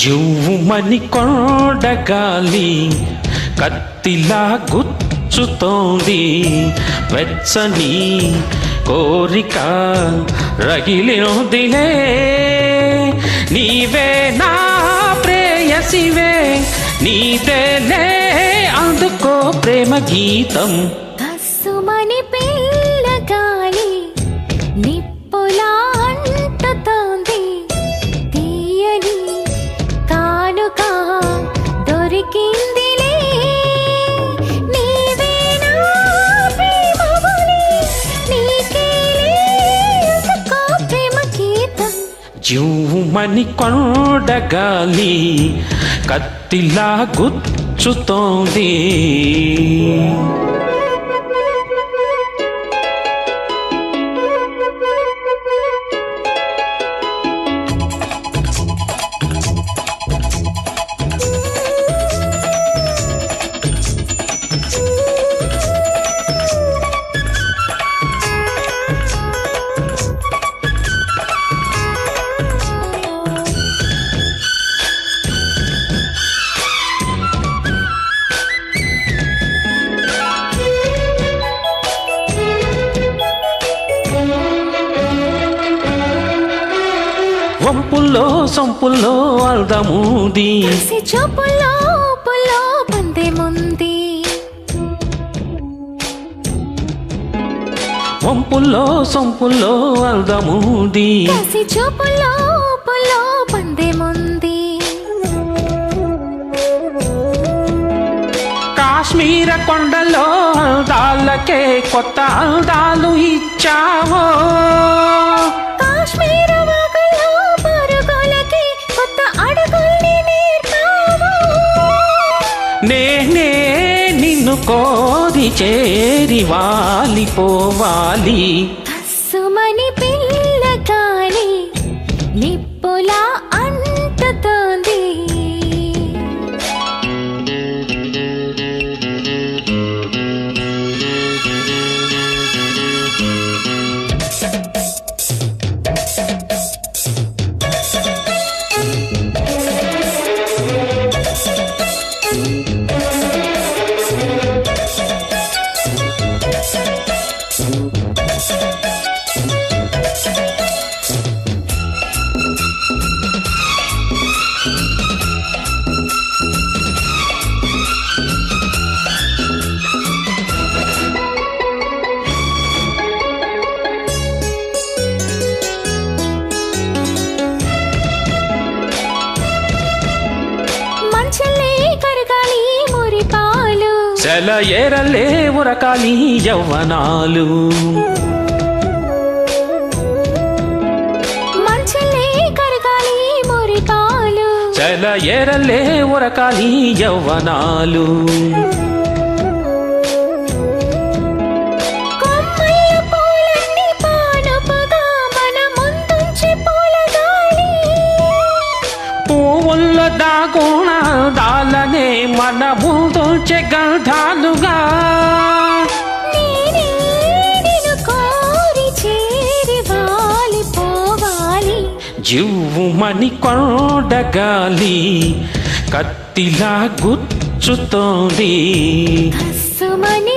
జువ్వుమని కొండగాలి కత్తిలా గుచ్చుతోంది, వెచ్చని కోరిక రగిలినొదిలే. నీవే నా ప్రేయసివే, నీదేలే అందుకో ప్రేమ గీతం. కస్సుమని పిల్లగాలి నిప్పులా అంటుతోంది, తీయని కానుక దొరికిందిలే. నీవే నా ప్రేమవలి, నీకేలే అందుకో ప్రేమ గీతం. జువ్వుమని కొండగాలి కత్తిలా గుచ్చుతోంది. వంపుల్లో సొంపుల్లో అల్దముంది, చూపుల్లో పుల్లో పందెముంది. వంపుల్లో సొంపుల్లో అల్దముంది, చూపుల్లో పుల్లో పందెముంది. కాశ్మీర కొండలో అందాలకే కొత్త అందాలు ఇచ్చావో, కాశ్మీర వాగుల్లో పరుగులకి కొత్త అడుగుల్ని నేర్పావు. నేనే నిన్ను కోరి చేరి వాలిపోవాలి. కస్సుమని పిల్లగాలి నిప్పులా అంటుతోంది. సెల ఏరలే ఉరకాలి యవ్వనాలు, మంచలే కరగాలి మురిపాలు. సెల ఏరలే ఉరకాలి యవ్వనాలు. కొమ్మయ్య పూలన్నీ పానుపుగా మన ముందుంచి పూలగాలి. పువ్వుల్లో దాగుణ దాలనే మన ముందుంచే గంధాలుగా. నేనే నిన్ను కోరి చేరి వాలిపోవాలి. జువ్వుమని కొండగాలి కత్తిలా గుచ్చుతోంది. కస్సుమని